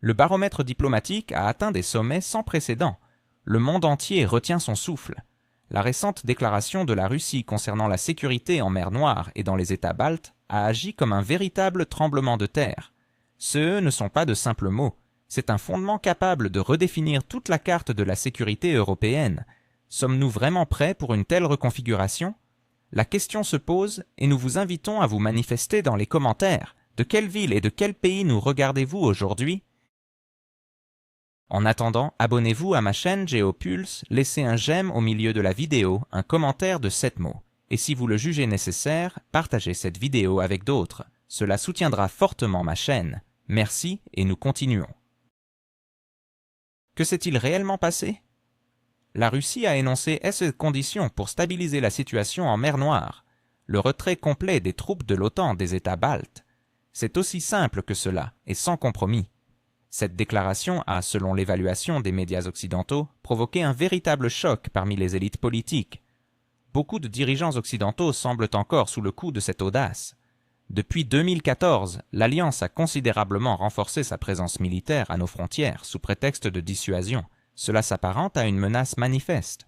Le baromètre diplomatique a atteint des sommets sans précédent. Le monde entier retient son souffle. La récente déclaration de la Russie concernant la sécurité en mer Noire et dans les États baltes a agi comme un véritable tremblement de terre. Ceux ne sont pas de simples mots, c'est un fondement capable de redéfinir toute la carte de la sécurité européenne. Sommes-nous vraiment prêts pour une telle reconfiguration? La question se pose et nous vous invitons à vous manifester dans les commentaires. De quelle ville et de quel pays nous regardez-vous aujourd'hui? En attendant, abonnez-vous à ma chaîne Géopulse, laissez un j'aime au milieu de la vidéo, un commentaire de 7 mots. Et si vous le jugez nécessaire, partagez cette vidéo avec d'autres. Cela soutiendra fortement ma chaîne. Merci et nous continuons. Que s'est-il réellement passé? La Russie a énoncé cette condition pour stabiliser la situation en mer Noire, le retrait complet des troupes de l'OTAN des États baltes. C'est aussi simple que cela et sans compromis. Cette déclaration a, selon l'évaluation des médias occidentaux, provoqué un véritable choc parmi les élites politiques. Beaucoup de dirigeants occidentaux semblent encore sous le coup de cette audace. Depuis 2014, l'Alliance a considérablement renforcé sa présence militaire à nos frontières sous prétexte de dissuasion. Cela s'apparente à une menace manifeste.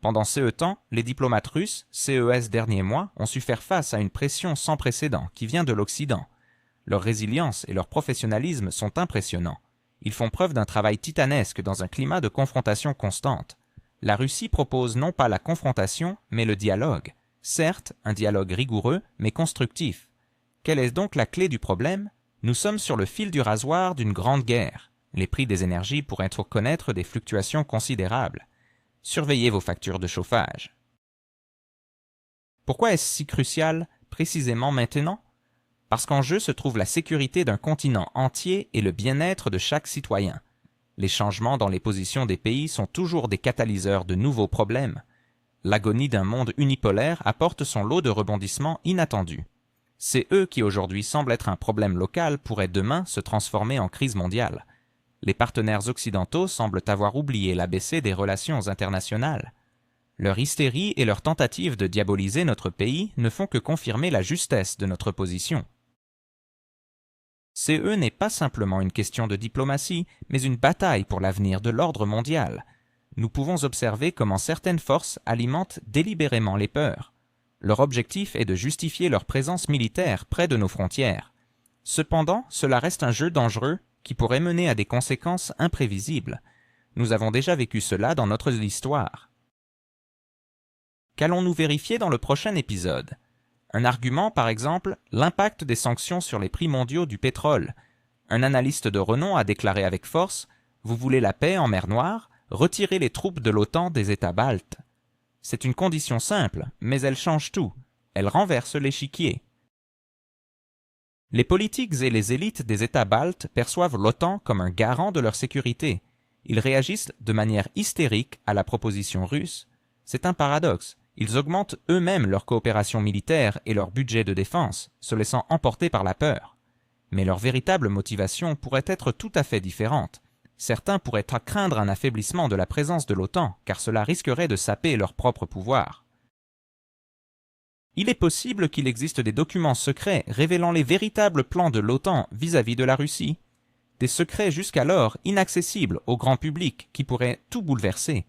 Pendant ce temps, les diplomates russes, ces derniers mois, ont su faire face à une pression sans précédent qui vient de l'Occident. Leur résilience et leur professionnalisme sont impressionnants. Ils font preuve d'un travail titanesque dans un climat de confrontation constante. La Russie propose non pas la confrontation, mais le dialogue. Certes, un dialogue rigoureux, mais constructif. Quelle est donc la clé du problème? Nous sommes sur le fil du rasoir d'une grande guerre. Les prix des énergies pourraient connaître des fluctuations considérables. Surveillez vos factures de chauffage. Pourquoi est-ce si crucial, précisément maintenant? Parce qu'en jeu se trouve la sécurité d'un continent entier et le bien-être de chaque citoyen. Les changements dans les positions des pays sont toujours des catalyseurs de nouveaux problèmes. L'agonie d'un monde unipolaire apporte son lot de rebondissements inattendus. C'est eux qui aujourd'hui semblent être un problème local pourraient demain se transformer en crise mondiale. Les partenaires occidentaux semblent avoir oublié l'ABC des relations internationales. Leur hystérie et leur tentative de diaboliser notre pays ne font que confirmer la justesse de notre position. CE n'est pas simplement une question de diplomatie, mais une bataille pour l'avenir de l'ordre mondial. Nous pouvons observer comment certaines forces alimentent délibérément les peurs. Leur objectif est de justifier leur présence militaire près de nos frontières. Cependant, cela reste un jeu dangereux qui pourrait mener à des conséquences imprévisibles. Nous avons déjà vécu cela dans notre histoire. Qu'allons-nous vérifier dans le prochain épisode? Un argument, par exemple, l'impact des sanctions sur les prix mondiaux du pétrole. Un analyste de renom a déclaré avec force « Vous voulez la paix en mer Noire? Retirez les troupes de l'OTAN des États baltes. » C'est une condition simple, mais elle change tout. Elle renverse l'échiquier. Les politiques et les élites des États baltes perçoivent l'OTAN comme un garant de leur sécurité. Ils réagissent de manière hystérique à la proposition russe. C'est un paradoxe. Ils augmentent eux-mêmes leur coopération militaire et leur budget de défense, se laissant emporter par la peur. Mais leur véritable motivation pourrait être tout à fait différente. Certains pourraient craindre un affaiblissement de la présence de l'OTAN, car cela risquerait de saper leur propre pouvoir. Il est possible qu'il existe des documents secrets révélant les véritables plans de l'OTAN vis-à-vis de la Russie. Des secrets jusqu'alors inaccessibles au grand public qui pourraient tout bouleverser.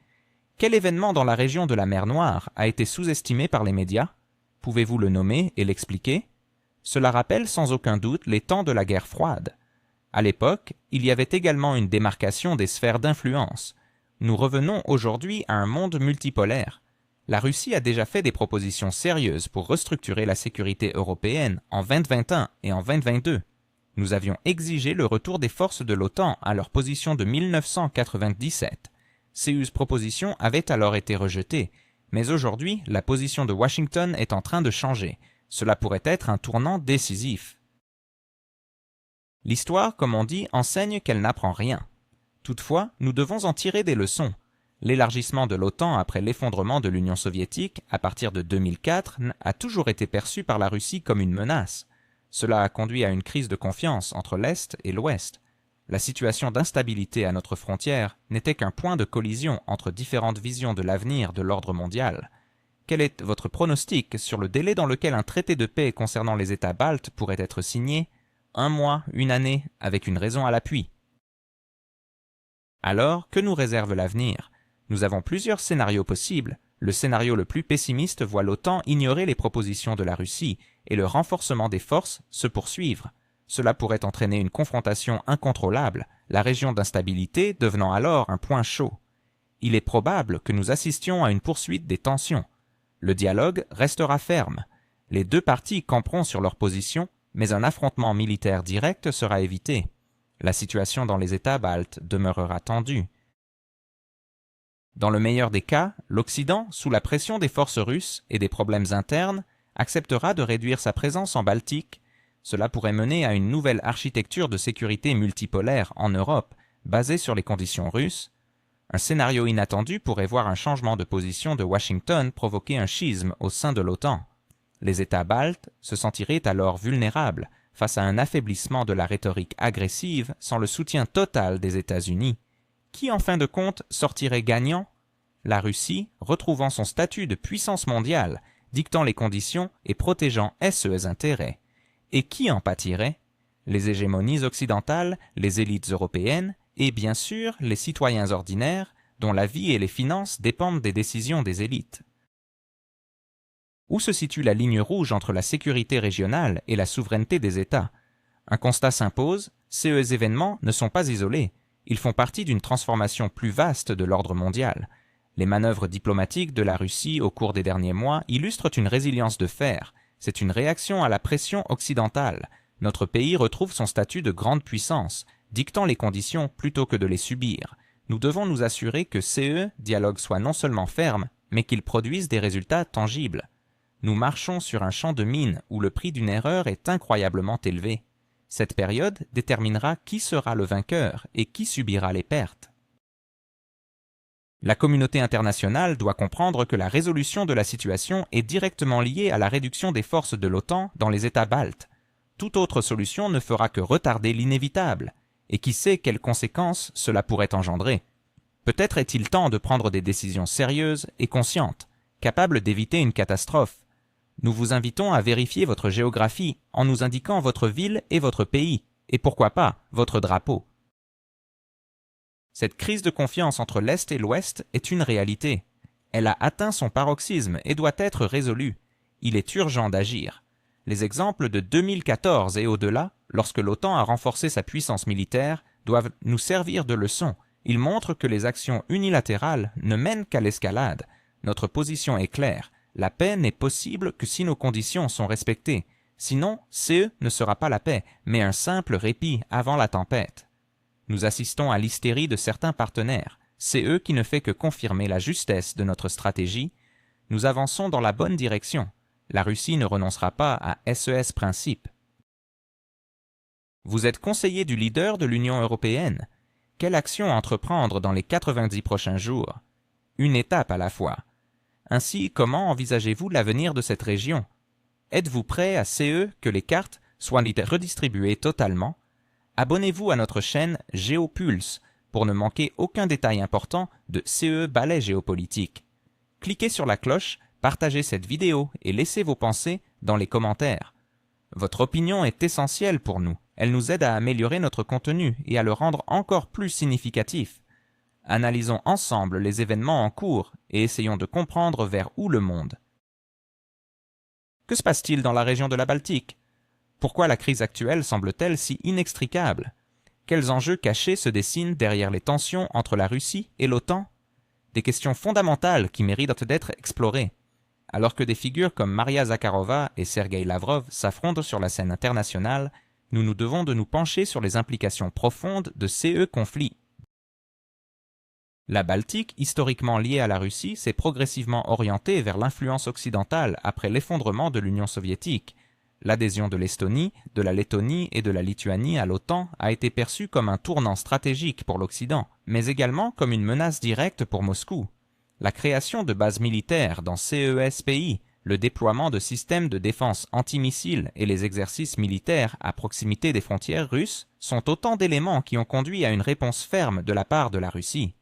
Quel événement dans la région de la mer Noire a été sous-estimé par les médias? Pouvez-vous le nommer et l'expliquer? Cela rappelle sans aucun doute les temps de la guerre froide. À l'époque, il y avait également une démarcation des sphères d'influence. Nous revenons aujourd'hui à un monde multipolaire. La Russie a déjà fait des propositions sérieuses pour restructurer la sécurité européenne en 2021 et en 2022. Nous avions exigé le retour des forces de l'OTAN à leur position de 1997. Ces propositions avaient alors été rejetées, mais aujourd'hui, la position de Washington est en train de changer. Cela pourrait être un tournant décisif. L'histoire, comme on dit, enseigne qu'elle n'apprend rien. Toutefois, nous devons en tirer des leçons. L'élargissement de l'OTAN après l'effondrement de l'Union soviétique, à partir de 2004, a toujours été perçu par la Russie comme une menace. Cela a conduit à une crise de confiance entre l'Est et l'Ouest. La situation d'instabilité à notre frontière n'était qu'un point de collision entre différentes visions de l'avenir de l'ordre mondial. Quel est votre pronostic sur le délai dans lequel un traité de paix concernant les États baltes pourrait être signé? un mois, une année, avec une raison à l'appui. Alors, que nous réserve l'avenir? Nous avons plusieurs scénarios possibles. Le scénario le plus pessimiste voit l'OTAN ignorer les propositions de la Russie et le renforcement des forces se poursuivre. Cela pourrait entraîner une confrontation incontrôlable, la région d'instabilité devenant alors un point chaud. Il est probable que nous assistions à une poursuite des tensions. Le dialogue restera ferme. Les deux parties camperont sur leur position, mais un affrontement militaire direct sera évité. La situation dans les États baltes demeurera tendue. Dans le meilleur des cas, l'Occident, sous la pression des forces russes et des problèmes internes, acceptera de réduire sa présence en Baltique. Cela pourrait mener à une nouvelle architecture de sécurité multipolaire en Europe, basée sur les conditions russes. Un scénario inattendu pourrait voir un changement de position de Washington provoquer un schisme au sein de l'OTAN. Les États baltes se sentiraient alors vulnérables face à un affaiblissement de la rhétorique agressive sans le soutien total des États-Unis. Qui en fin de compte sortirait gagnant? La Russie, retrouvant son statut de puissance mondiale, dictant les conditions et protégeant ses intérêts. Et qui en pâtirait? Les hégémonies occidentales, les élites européennes et bien sûr les citoyens ordinaires dont la vie et les finances dépendent des décisions des élites. Où se situe la ligne rouge entre la sécurité régionale et la souveraineté des États? Un constat s'impose, ces événements ne sont pas isolés. Ils font partie d'une transformation plus vaste de l'ordre mondial. Les manœuvres diplomatiques de la Russie au cours des derniers mois illustrent une résilience de fer. C'est une réaction à la pression occidentale. Notre pays retrouve son statut de grande puissance, dictant les conditions plutôt que de les subir. Nous devons nous assurer que ces dialogues soient non seulement fermes, mais qu'ils produisent des résultats tangibles. Nous marchons sur un champ de mine où le prix d'une erreur est incroyablement élevé. Cette période déterminera qui sera le vainqueur et qui subira les pertes. La communauté internationale doit comprendre que la résolution de la situation est directement liée à la réduction des forces de l'OTAN dans les États baltes. Toute autre solution ne fera que retarder l'inévitable, et qui sait quelles conséquences cela pourrait engendrer. Peut-être est-il temps de prendre des décisions sérieuses et conscientes, capables d'éviter une catastrophe. Nous vous invitons à vérifier votre géographie en nous indiquant votre ville et votre pays, et pourquoi pas votre drapeau. Cette crise de confiance entre l'Est et l'Ouest est une réalité. Elle a atteint son paroxysme et doit être résolue. Il est urgent d'agir. Les exemples de 2014 et au-delà, lorsque l'OTAN a renforcé sa puissance militaire, doivent nous servir de leçon. Ils montrent que les actions unilatérales ne mènent qu'à l'escalade. Notre position est claire. La paix n'est possible que si nos conditions sont respectées. Sinon, CE ne sera pas la paix, mais un simple répit avant la tempête. Nous assistons à l'hystérie de certains partenaires. CE qui ne fait que confirmer la justesse de notre stratégie. Nous avançons dans la bonne direction. La Russie ne renoncera pas à SES principe. Vous êtes conseiller du leader de l'Union européenne. Quelle action entreprendre dans les 90 prochains jours? Une étape à la fois. Ainsi, comment envisagez-vous l'avenir de cette région? Êtes-vous prêt à CE que les cartes soient redistribuées totalement? Abonnez-vous à notre chaîne Géopulse pour ne manquer aucun détail important de CE Balai Géopolitique. Cliquez sur la cloche, partagez cette vidéo et laissez vos pensées dans les commentaires. Votre opinion est essentielle pour nous. Elle nous aide à améliorer notre contenu et à le rendre encore plus significatif. Analysons ensemble les événements en cours et essayons de comprendre vers où le monde. Que se passe-t-il dans la région de la Baltique? Pourquoi la crise actuelle semble-t-elle si inextricable? Quels enjeux cachés se dessinent derrière les tensions entre la Russie et l'OTAN? Des questions fondamentales qui méritent d'être explorées. Alors que des figures comme Maria Zakharova et Sergei Lavrov s'affrontent sur la scène internationale, nous nous devons de nous pencher sur les implications profondes de ces conflits. La Baltique, historiquement liée à la Russie, s'est progressivement orientée vers l'influence occidentale après l'effondrement de l'Union soviétique. L'adhésion de l'Estonie, de la Lettonie et de la Lituanie à l'OTAN a été perçue comme un tournant stratégique pour l'Occident, mais également comme une menace directe pour Moscou. La création de bases militaires dans ces pays, le déploiement de systèmes de défense antimissiles et les exercices militaires à proximité des frontières russes sont autant d'éléments qui ont conduit à une réponse ferme de la part de la Russie.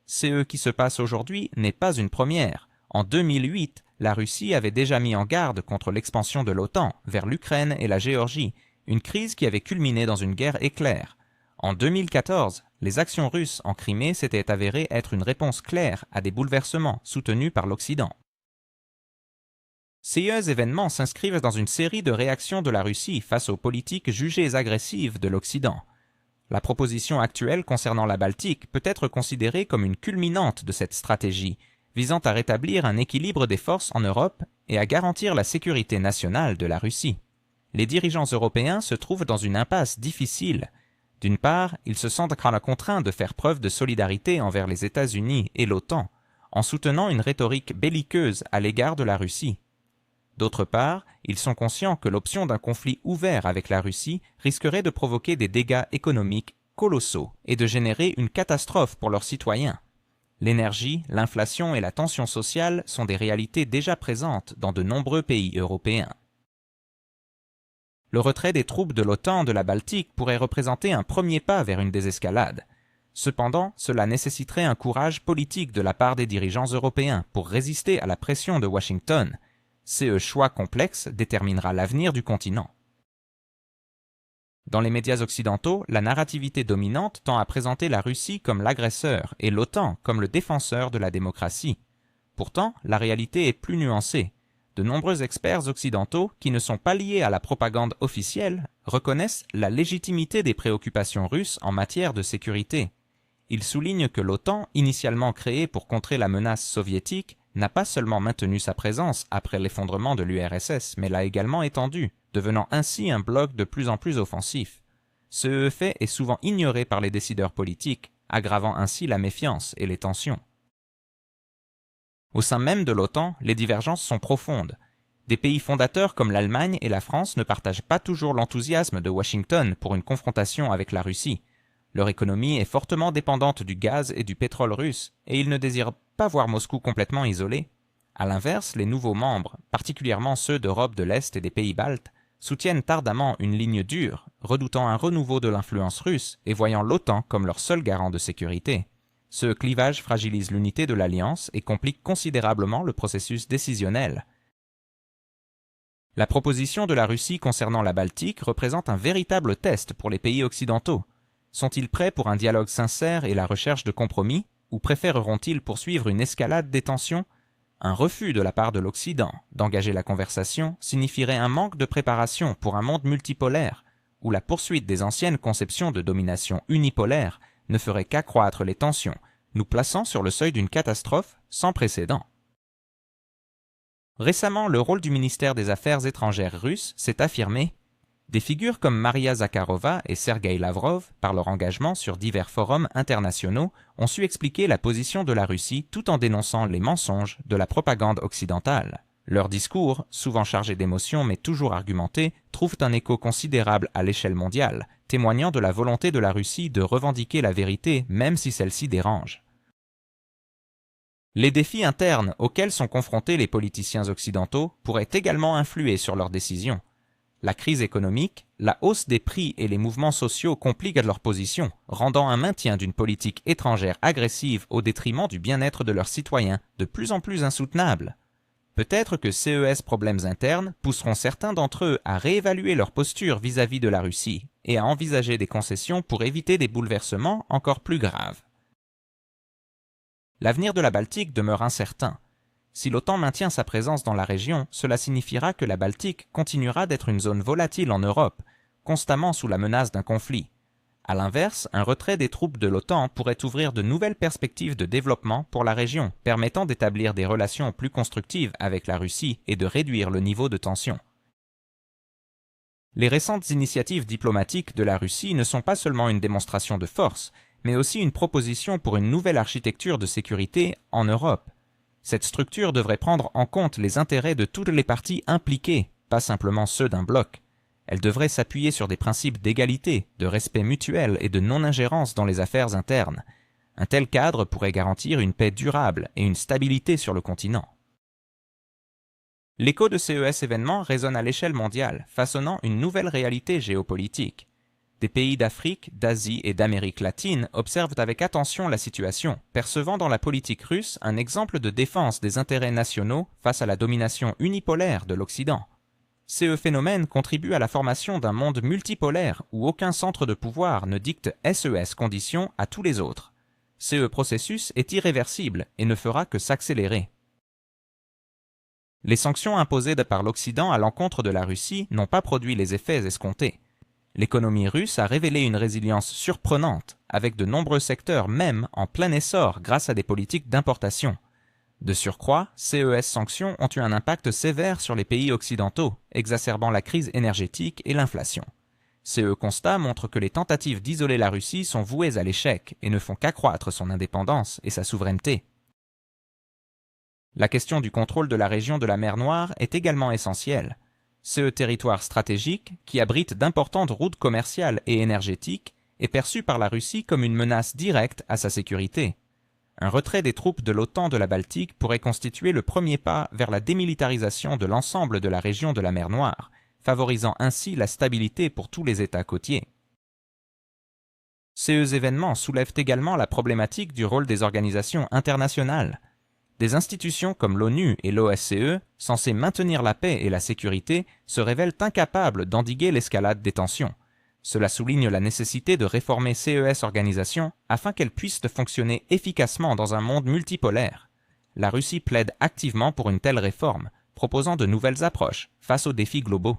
Ce qui se passe aujourd'hui n'est pas une première. En 2008, la Russie avait déjà mis en garde contre l'expansion de l'OTAN vers l'Ukraine et la Géorgie, une crise qui avait culminé dans une guerre éclair. En 2014, les actions russes en Crimée s'étaient avérées être une réponse claire à des bouleversements soutenus par l'Occident. Ces événements s'inscrivent dans une série de réactions de la Russie face aux politiques jugées agressives de l'Occident. La proposition actuelle concernant la Baltique peut être considérée comme une culminante de cette stratégie, visant à rétablir un équilibre des forces en Europe et à garantir la sécurité nationale de la Russie. Les dirigeants européens se trouvent dans une impasse difficile. D'une part, ils se sentent contraints de faire preuve de solidarité envers les États-Unis et l'OTAN, en soutenant une rhétorique belliqueuse à l'égard de la Russie. D'autre part, ils sont conscients que l'option d'un conflit ouvert avec la Russie risquerait de provoquer des dégâts économiques colossaux et de générer une catastrophe pour leurs citoyens. L'énergie, l'inflation et la tension sociale sont des réalités déjà présentes dans de nombreux pays européens. Le retrait des troupes de l'OTAN de la Baltique pourrait représenter un premier pas vers une désescalade. Cependant, cela nécessiterait un courage politique de la part des dirigeants européens pour résister à la pression de Washington. Ce choix complexe déterminera l'avenir du continent. Dans les médias occidentaux, la narrativité dominante tend à présenter la Russie comme l'agresseur et l'OTAN comme le défenseur de la démocratie. Pourtant, la réalité est plus nuancée. De nombreux experts occidentaux, qui ne sont pas liés à la propagande officielle, reconnaissent la légitimité des préoccupations russes en matière de sécurité. Ils soulignent que l'OTAN, initialement créée pour contrer la menace soviétique, n'a pas seulement maintenu sa présence après l'effondrement de l'URSS, mais l'a également étendue, devenant ainsi un bloc de plus en plus offensif. Ce fait est souvent ignoré par les décideurs politiques, aggravant ainsi la méfiance et les tensions. Au sein même de l'OTAN, les divergences sont profondes. Des pays fondateurs comme l'Allemagne et la France ne partagent pas toujours l'enthousiasme de Washington pour une confrontation avec la Russie. Leur économie est fortement dépendante du gaz et du pétrole russe, et ils ne désirent pas voir Moscou complètement isolé. À l'inverse, les nouveaux membres, particulièrement ceux d'Europe de l'Est et des pays baltes, soutiennent ardemment une ligne dure, redoutant un renouveau de l'influence russe et voyant l'OTAN comme leur seul garant de sécurité. Ce clivage fragilise l'unité de l'Alliance et complique considérablement le processus décisionnel. La proposition de la Russie concernant la Baltique représente un véritable test pour les pays occidentaux. Sont-ils prêts pour un dialogue sincère et la recherche de compromis, ou préféreront-ils poursuivre une escalade des tensions? Un refus de la part de l'Occident d'engager la conversation signifierait un manque de préparation pour un monde multipolaire, où la poursuite des anciennes conceptions de domination unipolaire ne ferait qu'accroître les tensions, nous plaçant sur le seuil d'une catastrophe sans précédent. Récemment, le rôle du ministère des Affaires étrangères russe s'est affirmé. Des figures comme Maria Zakharova et Sergueï Lavrov, par leur engagement sur divers forums internationaux, ont su expliquer la position de la Russie tout en dénonçant les mensonges de la propagande occidentale. Leurs discours, souvent chargés d'émotions mais toujours argumentés, trouvent un écho considérable à l'échelle mondiale, témoignant de la volonté de la Russie de revendiquer la vérité même si celle-ci dérange. Les défis internes auxquels sont confrontés les politiciens occidentaux pourraient également influer sur leurs décisions. La crise économique, la hausse des prix et les mouvements sociaux compliquent leur position, rendant un maintien d'une politique étrangère agressive au détriment du bien-être de leurs citoyens de plus en plus insoutenable. Peut-être que ces problèmes internes pousseront certains d'entre eux à réévaluer leur posture vis-à-vis de la Russie et à envisager des concessions pour éviter des bouleversements encore plus graves. L'avenir de la Baltique demeure incertain. Si l'OTAN maintient sa présence dans la région, cela signifiera que la Baltique continuera d'être une zone volatile en Europe, constamment sous la menace d'un conflit. A l'inverse, un retrait des troupes de l'OTAN pourrait ouvrir de nouvelles perspectives de développement pour la région, permettant d'établir des relations plus constructives avec la Russie et de réduire le niveau de tension. Les récentes initiatives diplomatiques de la Russie ne sont pas seulement une démonstration de force, mais aussi une proposition pour une nouvelle architecture de sécurité en Europe. Cette structure devrait prendre en compte les intérêts de toutes les parties impliquées, pas simplement ceux d'un bloc. Elle devrait s'appuyer sur des principes d'égalité, de respect mutuel et de non-ingérence dans les affaires internes. Un tel cadre pourrait garantir une paix durable et une stabilité sur le continent. L'écho de ces événements résonne à l'échelle mondiale, façonnant une nouvelle réalité géopolitique. Des pays d'Afrique, d'Asie et d'Amérique latine observent avec attention la situation, percevant dans la politique russe un exemple de défense des intérêts nationaux face à la domination unipolaire de l'Occident. Ce phénomène contribue à la formation d'un monde multipolaire où aucun centre de pouvoir ne dicte SES conditions à tous les autres. Ce processus est irréversible et ne fera que s'accélérer. Les sanctions imposées par l'Occident à l'encontre de la Russie n'ont pas produit les effets escomptés. L'économie russe a révélé une résilience surprenante, avec de nombreux secteurs même en plein essor grâce à des politiques d'importation. De surcroît, ces sanctions ont eu un impact sévère sur les pays occidentaux, exacerbant la crise énergétique et l'inflation. Ces constats montrent que les tentatives d'isoler la Russie sont vouées à l'échec et ne font qu'accroître son indépendance et sa souveraineté. La question du contrôle de la région de la mer Noire est également essentielle. Ce territoire stratégique, qui abrite d'importantes routes commerciales et énergétiques, est perçu par la Russie comme une menace directe à sa sécurité. Un retrait des troupes de l'OTAN de la Baltique pourrait constituer le premier pas vers la démilitarisation de l'ensemble de la région de la mer Noire, favorisant ainsi la stabilité pour tous les États côtiers. Ces événements soulèvent également la problématique du rôle des organisations internationales. Des institutions comme l'ONU et l'OSCE, censées maintenir la paix et la sécurité, se révèlent incapables d'endiguer l'escalade des tensions. Cela souligne la nécessité de réformer ces organisations afin qu'elles puissent fonctionner efficacement dans un monde multipolaire. La Russie plaide activement pour une telle réforme, proposant de nouvelles approches face aux défis globaux.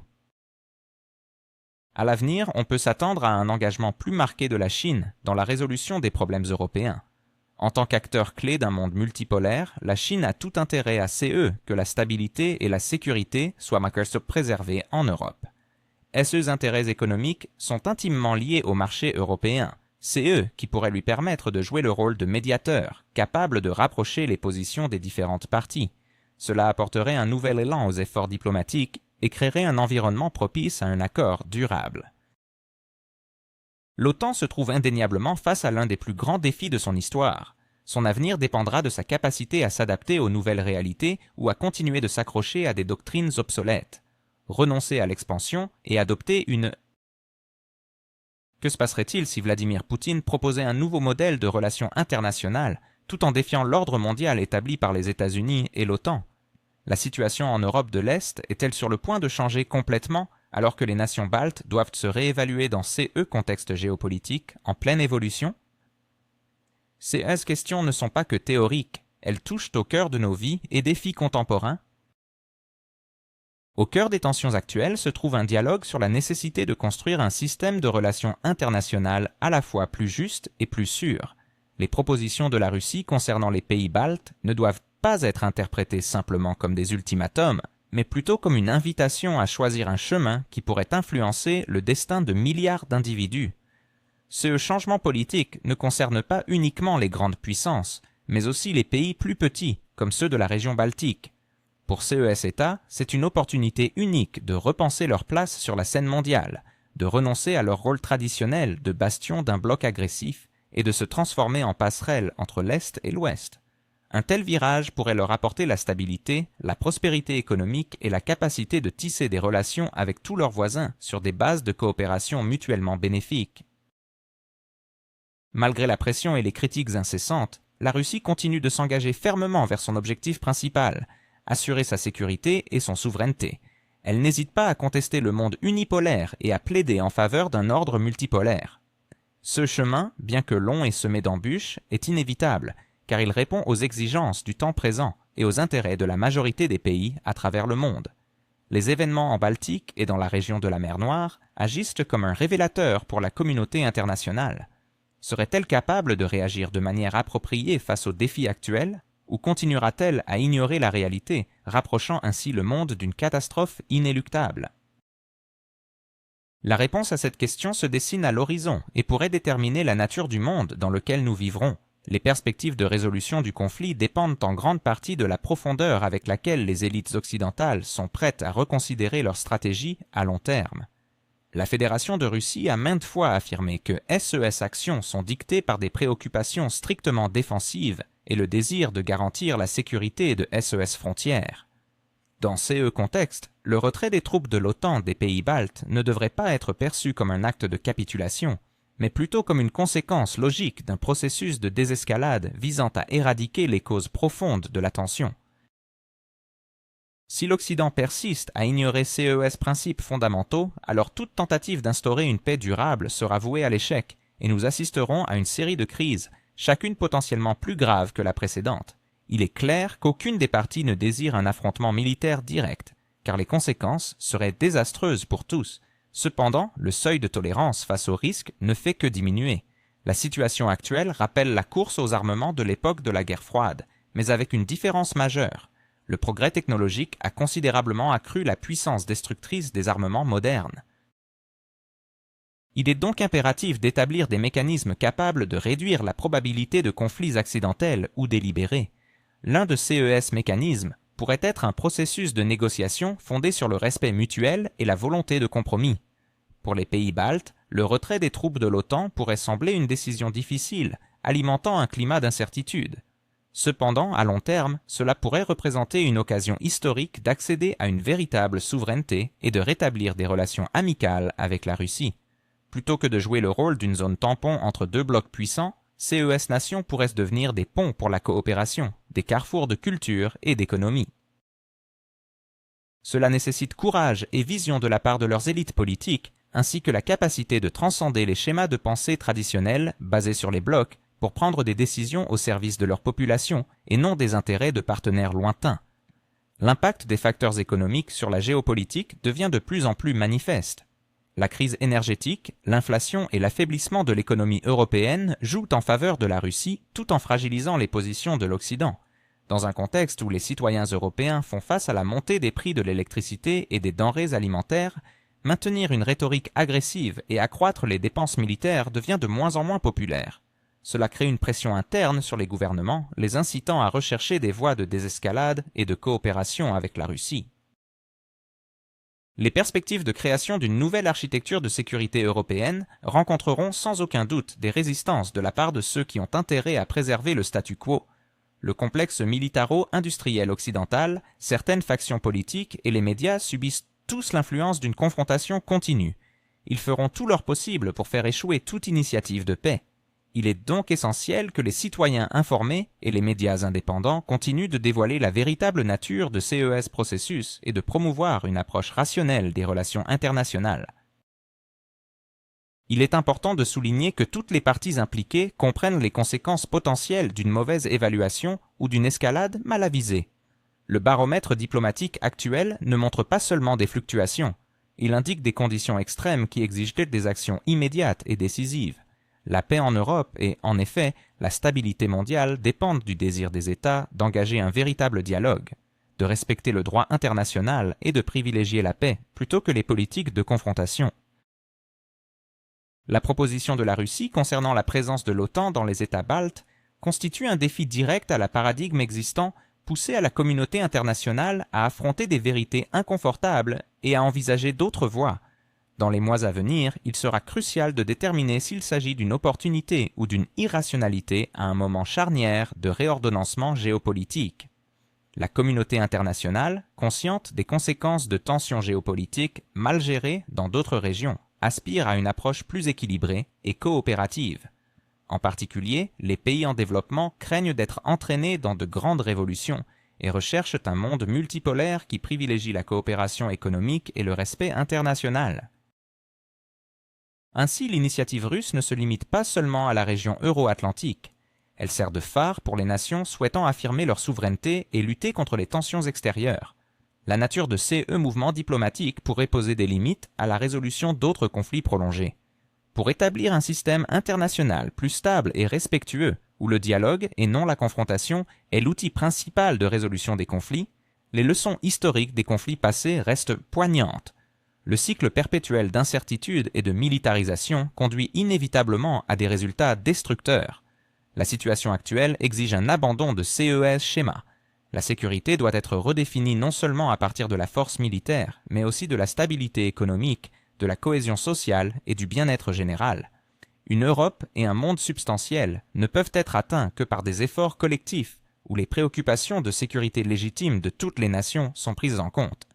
À l'avenir, on peut s'attendre à un engagement plus marqué de la Chine dans la résolution des problèmes européens. En tant qu'acteur clé d'un monde multipolaire, la Chine a tout intérêt à que la stabilité et la sécurité soient préservées en Europe. Ces intérêts économiques sont intimement liés au marché européen. C'est eux qui pourraient lui permettre de jouer le rôle de médiateur, capable de rapprocher les positions des différentes parties. Cela apporterait un nouvel élan aux efforts diplomatiques et créerait un environnement propice à un accord durable. L'OTAN se trouve indéniablement face à l'un des plus grands défis de son histoire. Son avenir dépendra de sa capacité à s'adapter aux nouvelles réalités ou à continuer de s'accrocher à des doctrines obsolètes. Renoncer à l'expansion et adopter une... Que se passerait-il si Vladimir Poutine proposait un nouveau modèle de relations internationales tout en défiant l'ordre mondial établi par les États-Unis et l'OTAN? La situation en Europe de l'Est est-elle sur le point de changer complètement alors que les nations baltes doivent se réévaluer dans ces contextes géopolitiques en pleine évolution? Ces questions ne sont pas que théoriques, elles touchent au cœur de nos vies et défis contemporains. Au cœur des tensions actuelles se trouve un dialogue sur la nécessité de construire un système de relations internationales à la fois plus juste et plus sûr. Les propositions de la Russie concernant les pays baltes ne doivent pas être interprétées simplement comme des ultimatums, mais plutôt comme une invitation à choisir un chemin qui pourrait influencer le destin de milliards d'individus. Ce changement politique ne concerne pas uniquement les grandes puissances, mais aussi les pays plus petits, comme ceux de la région baltique. Pour ces États, c'est une opportunité unique de repenser leur place sur la scène mondiale, de renoncer à leur rôle traditionnel de bastion d'un bloc agressif et de se transformer en passerelle entre l'Est et l'Ouest. Un tel virage pourrait leur apporter la stabilité, la prospérité économique et la capacité de tisser des relations avec tous leurs voisins sur des bases de coopération mutuellement bénéfiques. Malgré la pression et les critiques incessantes, la Russie continue de s'engager fermement vers son objectif principal, assurer sa sécurité et son souveraineté. Elle n'hésite pas à contester le monde unipolaire et à plaider en faveur d'un ordre multipolaire. Ce chemin, bien que long et semé d'embûches, est inévitable, car il répond aux exigences du temps présent et aux intérêts de la majorité des pays à travers le monde. Les événements en Baltique et dans la région de la mer Noire agissent comme un révélateur pour la communauté internationale. Serait-elle capable de réagir de manière appropriée face aux défis actuels, ou continuera-t-elle à ignorer la réalité, rapprochant ainsi le monde d'une catastrophe inéluctable? La réponse à cette question se dessine à l'horizon et pourrait déterminer la nature du monde dans lequel nous vivrons. Les perspectives de résolution du conflit dépendent en grande partie de la profondeur avec laquelle les élites occidentales sont prêtes à reconsidérer leur stratégie à long terme. La Fédération de Russie a maintes fois affirmé que ces actions sont dictées par des préoccupations strictement défensives et le désir de garantir la sécurité de ces frontières. Dans ces contextes, le retrait des troupes de l'OTAN des pays baltes ne devrait pas être perçu comme un acte de capitulation, mais plutôt comme une conséquence logique d'un processus de désescalade visant à éradiquer les causes profondes de la tension. Si l'Occident persiste à ignorer ces principes fondamentaux, alors toute tentative d'instaurer une paix durable sera vouée à l'échec, et nous assisterons à une série de crises, chacune potentiellement plus grave que la précédente. Il est clair qu'aucune des parties ne désire un affrontement militaire direct, car les conséquences seraient désastreuses pour tous. Cependant, le seuil de tolérance face au risque ne fait que diminuer. La situation actuelle rappelle la course aux armements de l'époque de la guerre froide, mais avec une différence majeure. Le progrès technologique a considérablement accru la puissance destructrice des armements modernes. Il est donc impératif d'établir des mécanismes capables de réduire la probabilité de conflits accidentels ou délibérés. L'un de ces mécanismes pourrait être un processus de négociation fondé sur le respect mutuel et la volonté de compromis. Pour les pays baltes, le retrait des troupes de l'OTAN pourrait sembler une décision difficile, alimentant un climat d'incertitude. Cependant, à long terme, cela pourrait représenter une occasion historique d'accéder à une véritable souveraineté et de rétablir des relations amicales avec la Russie. Plutôt que de jouer le rôle d'une zone tampon entre deux blocs puissants, ces nations pourraient se devenir des ponts pour la coopération, des carrefours de culture et d'économie. Cela nécessite courage et vision de la part de leurs élites politiques, ainsi que la capacité de transcender les schémas de pensée traditionnels basés sur les blocs pour prendre des décisions au service de leur population et non des intérêts de partenaires lointains. L'impact des facteurs économiques sur la géopolitique devient de plus en plus manifeste. La crise énergétique, l'inflation et l'affaiblissement de l'économie européenne jouent en faveur de la Russie tout en fragilisant les positions de l'Occident. Dans un contexte où les citoyens européens font face à la montée des prix de l'électricité et des denrées alimentaires, maintenir une rhétorique agressive et accroître les dépenses militaires devient de moins en moins populaire. Cela crée une pression interne sur les gouvernements, les incitant à rechercher des voies de désescalade et de coopération avec la Russie. Les perspectives de création d'une nouvelle architecture de sécurité européenne rencontreront sans aucun doute des résistances de la part de ceux qui ont intérêt à préserver le statu quo. Le complexe militaro-industriel occidental, certaines factions politiques et les médias subissent tous l'influence d'une confrontation continue. Ils feront tout leur possible pour faire échouer toute initiative de paix. Il est donc essentiel que les citoyens informés et les médias indépendants continuent de dévoiler la véritable nature de ces processus et de promouvoir une approche rationnelle des relations internationales. Il est important de souligner que toutes les parties impliquées comprennent les conséquences potentielles d'une mauvaise évaluation ou d'une escalade mal avisée. Le baromètre diplomatique actuel ne montre pas seulement des fluctuations, il indique des conditions extrêmes qui exigent des actions immédiates et décisives. La paix en Europe et, en effet, la stabilité mondiale dépendent du désir des États d'engager un véritable dialogue, de respecter le droit international et de privilégier la paix plutôt que les politiques de confrontation. La proposition de la Russie concernant la présence de l'OTAN dans les États baltes constitue un défi direct à la paradigme existant, poussé à la communauté internationale à affronter des vérités inconfortables et à envisager d'autres voies. Dans les mois à venir, il sera crucial de déterminer s'il s'agit d'une opportunité ou d'une irrationalité à un moment charnière de réordonnancement géopolitique. La communauté internationale, consciente des conséquences de tensions géopolitiques mal gérées dans d'autres régions, aspire à une approche plus équilibrée et coopérative. En particulier, les pays en développement craignent d'être entraînés dans de grandes révolutions et recherchent un monde multipolaire qui privilégie la coopération économique et le respect international. Ainsi, l'initiative russe ne se limite pas seulement à la région euro-atlantique. Elle sert de phare pour les nations souhaitant affirmer leur souveraineté et lutter contre les tensions extérieures. La nature de ces mouvements diplomatiques pourrait poser des limites à la résolution d'autres conflits prolongés. Pour établir un système international plus stable et respectueux, où le dialogue et non la confrontation est l'outil principal de résolution des conflits, les leçons historiques des conflits passés restent poignantes. Le cycle perpétuel d'incertitude et de militarisation conduit inévitablement à des résultats destructeurs. La situation actuelle exige un abandon de ces schémas. La sécurité doit être redéfinie non seulement à partir de la force militaire, mais aussi de la stabilité économique, de la cohésion sociale et du bien-être général. Une Europe et un monde substantiel ne peuvent être atteints que par des efforts collectifs, où les préoccupations de sécurité légitimes de toutes les nations sont prises en compte.